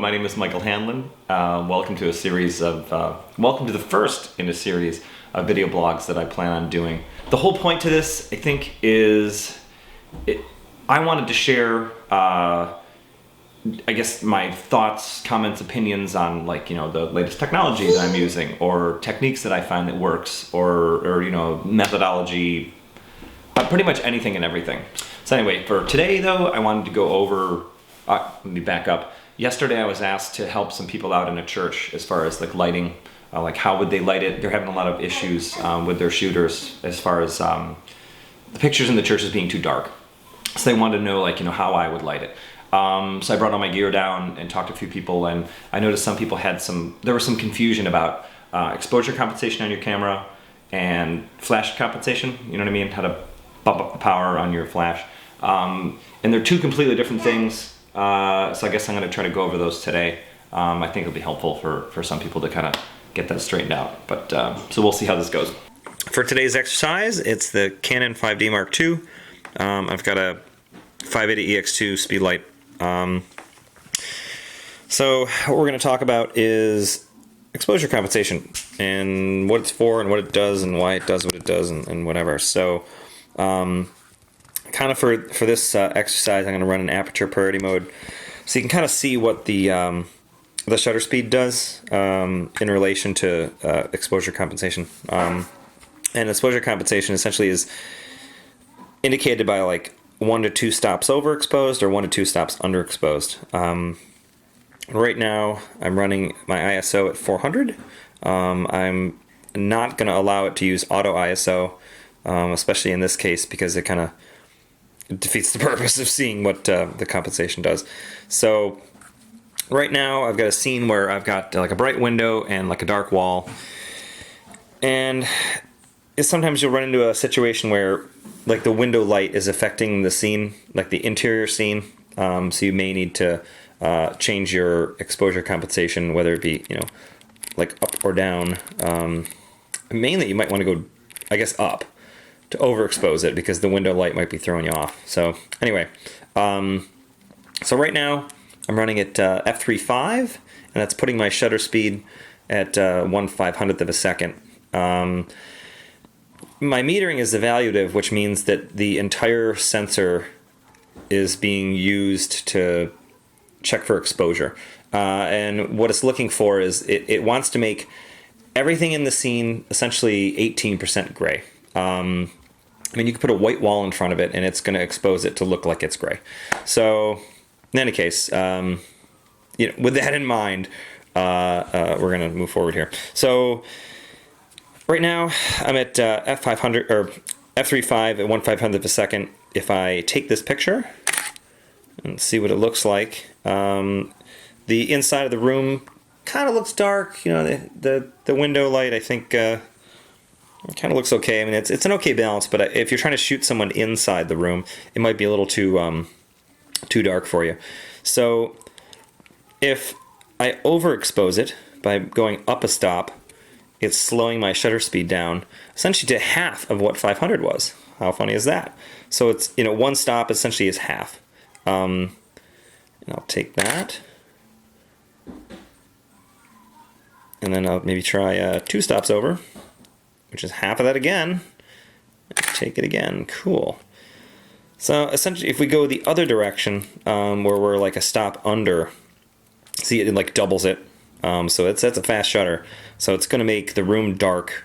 my name is Michael Hanlon. Welcome to the first in a series of video blogs that I plan on doing. The whole point to this, I think, is I wanted to share, I guess, my thoughts, comments, opinions on, like, the latest technology that I'm using, or techniques that I find that works, or methodology, pretty much anything and everything. So anyway, for today though, I wanted to go over, let me back up. Yesterday I was asked to help some people out in a church as far as like lighting, like how would they light it. They're having a lot of issues with their shooters as far as the pictures in the churches being too dark. So they wanted to know, like, how I would light it. So I brought all my gear down and talked to a few people, and I noticed some people there was some confusion about exposure compensation on your camera and flash compensation, you know what I mean? How to bump up the power on your flash. And they're two completely different things, so I guess I'm going to try to go over those today. I think it'll be helpful for some people to kind of get that straightened out, but so we'll see how this goes. For today's exercise, it's the Canon 5D Mark II. I've got a 580EX2 speed light. So what we're going to talk about is exposure compensation and what it's for and what it does and why it does what it does and whatever. So kind of for this exercise, I'm going to run an aperture priority mode, so you can kind of see what the shutter speed does in relation to exposure compensation. And exposure compensation essentially is indicated by like 1 to 2 stops overexposed or 1 to 2 stops underexposed. Right now I'm running my ISO at 400. I'm not going to allow it to use auto ISO, especially in this case, because it kind of defeats the purpose of seeing what the compensation does. So right now I've got a scene where I've got like a bright window and like a dark wall, and sometimes you'll run into a situation where like the window light is affecting the scene, like the interior scene, so you may need to change your exposure compensation, whether it be like up or down. Mainly you might want to go, I guess, up to overexpose it, because the window light might be throwing you off. So anyway, so right now I'm running at f3.5, and that's putting my shutter speed at 1/500th of a second. My metering is evaluative, which means that the entire sensor is being used to check for exposure. And what it's looking for is it wants to make everything in the scene essentially 18% gray. I mean, you could put a white wall in front of it and it's going to expose it to look like it's gray. So in any case, with that in mind, we're going to move forward here. So right now I'm at f500 or f3.5 at 1/500th of a second. If I take this picture and see what it looks like, the inside of the room kind of looks dark. The window light, I think, it kind of looks okay. I mean, it's an okay balance, but if you're trying to shoot someone inside the room, it might be a little too dark for you. So if I overexpose it by going up a stop, it's slowing my shutter speed down essentially to half of what 500 was. How funny is that? So it's, one stop essentially is half. And I'll take that, and then I'll maybe try 2 stops over, which is half of that again. Take it again. Cool. So essentially, if we go the other direction, where we're like a stop under, see, it like doubles it. So that's a fast shutter. So it's going to make the room dark,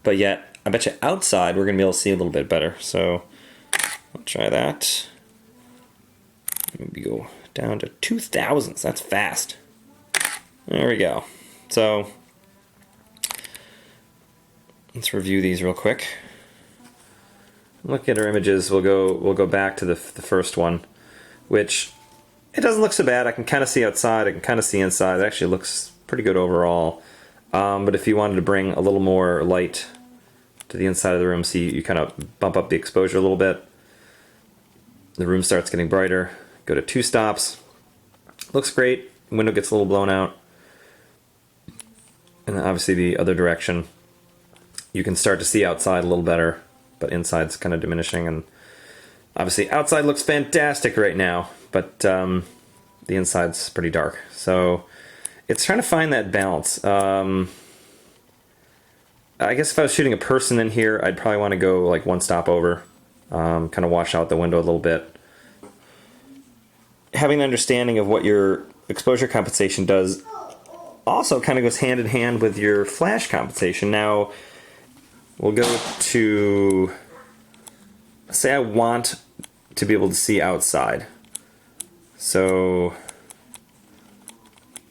but yet I bet you outside we're going to be able to see a little bit better. So I'll try that. Maybe go down to 2,000. That's fast. There we go. So let's review these real quick. Look at our images. We'll go back to the first one, which it doesn't look so bad. I can kind of see outside. I can kind of see inside. It actually looks pretty good overall. But if you wanted to bring a little more light to the inside of the room, see, you kind of bump up the exposure a little bit. The room starts getting brighter. Go to 2 stops. Looks great. Window gets a little blown out. And then obviously the other direction, you can start to see outside a little better, but inside's kind of diminishing. And obviously outside looks fantastic right now, but the inside's pretty dark. So it's trying to find that balance. I guess if I was shooting a person in here, I'd probably want to go like one stop over, kind of wash out the window a little bit. Having an understanding of what your exposure compensation does also kind of goes hand in hand with your flash compensation. Now, we'll go to, say I want to be able to see outside. So,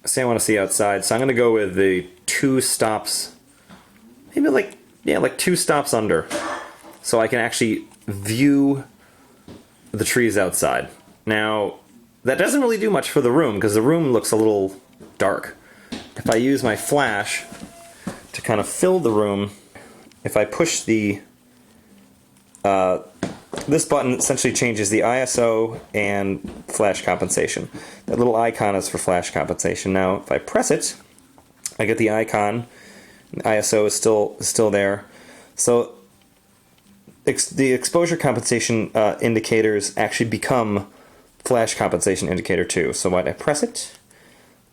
say I want to see outside, so I'm going to go with the 2 stops, maybe like 2 stops under, so I can actually view the trees outside. Now, that doesn't really do much for the room, because the room looks a little dark. If I use my flash to kind of fill the room, if I push the this button essentially changes the ISO and flash compensation. That little icon is for flash compensation. Now, if I press it, I get the icon. The ISO is still there. So the exposure compensation indicators actually become flash compensation indicator too. So when I press it,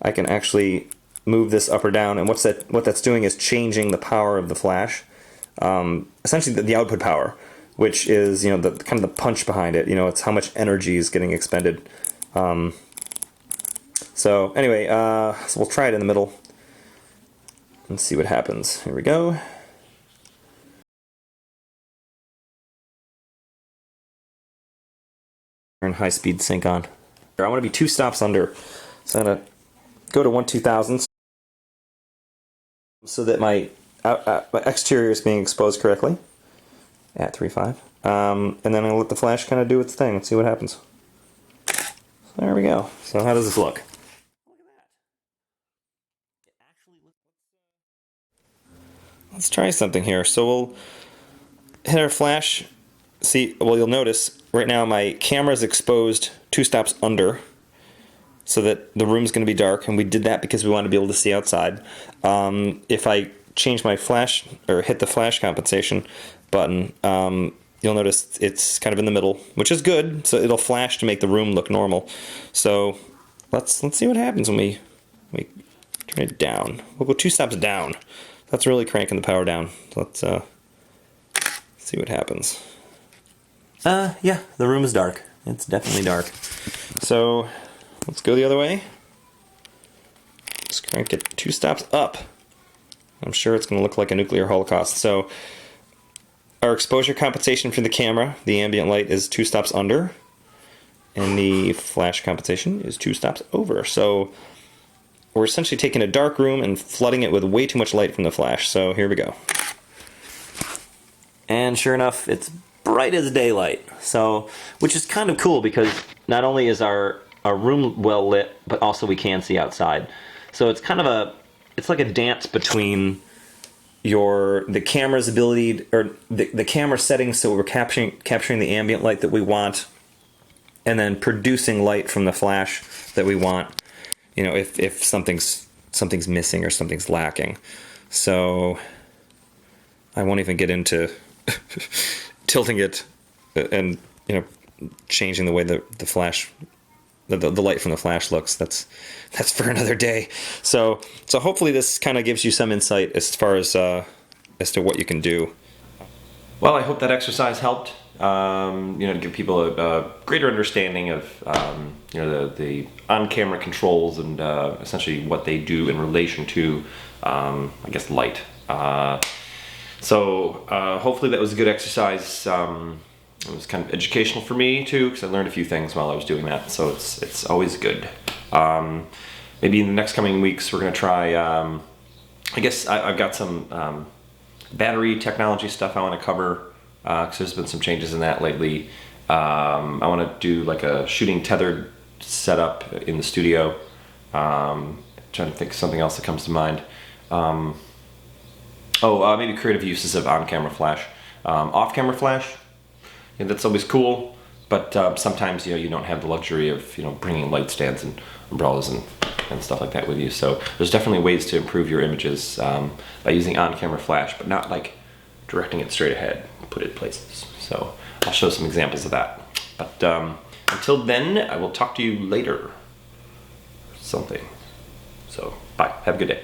I can actually move this up or down, and what that's doing is changing the power of the flash, essentially the output power, which is, you know, the kind of the punch behind it. You know, it's how much energy is getting expended. So anyway, so we'll try it in the middle and see what happens. Here we go. Turn high speed sync on. I want to be 2 stops under, so I'm gonna go to 1/2000 so that my exterior is being exposed correctly at 3.5. And then I'm gonna let the flash kind of do its thing. Let's see what happens. So there we go. So how does this look? Let's try something here. So we'll hit our flash. See, well, you'll notice right now my camera is exposed 2 stops under, so that the room's going to be dark, and we did that because we want to be able to see outside. If I change my flash, or hit the flash compensation button, you'll notice it's kind of in the middle, which is good, so it'll flash to make the room look normal. So let's see what happens when we turn it down. We'll go 2 stops down. That's really cranking the power down. Let's see what happens. Yeah, the room is dark. It's definitely dark. So let's go the other way. Let's crank it 2 stops up. I'm sure it's going to look like a nuclear holocaust. So our exposure compensation for the camera, the ambient light, is 2 stops under, and the flash compensation is 2 stops over. So we're essentially taking a dark room and flooding it with way too much light from the flash. So here we go. And sure enough, it's bright as daylight. So, which is kind of cool, because not only is our room well lit, but also we can see outside. So it's kind of it's like a dance between the camera's ability, or the camera settings, so we're capturing the ambient light that we want, and then producing light from the flash that we want. You know, if something's missing or something's lacking. So I won't even get into tilting it and, you know, changing the way the flash, the light from the flash looks. That's for another day. So hopefully this kind of gives you some insight as far as to what you can do. Well, I hope that exercise helped. You know, to give people a greater understanding of you know, the on-camera controls and essentially what they do in relation to I guess light. So hopefully that was a good exercise. It was kind of educational for me too, because I learned a few things while I was doing that. So it's always good. Maybe in the next coming weeks we're gonna try. I guess I've got some battery technology stuff I want to cover. Because there's been some changes in that lately. I want to do like a shooting tethered setup in the studio. Trying to think of something else that comes to mind. Maybe creative uses of on-camera flash. Off-camera flash, yeah, that's always cool, but sometimes, you know, you don't have the luxury of, you know, bringing light stands and umbrellas and stuff like that with you. So there's definitely ways to improve your images by using on-camera flash, but not like directing it straight ahead, put it places. So I'll show some examples of that. But until then, I will talk to you later. something. So bye. Have a good day.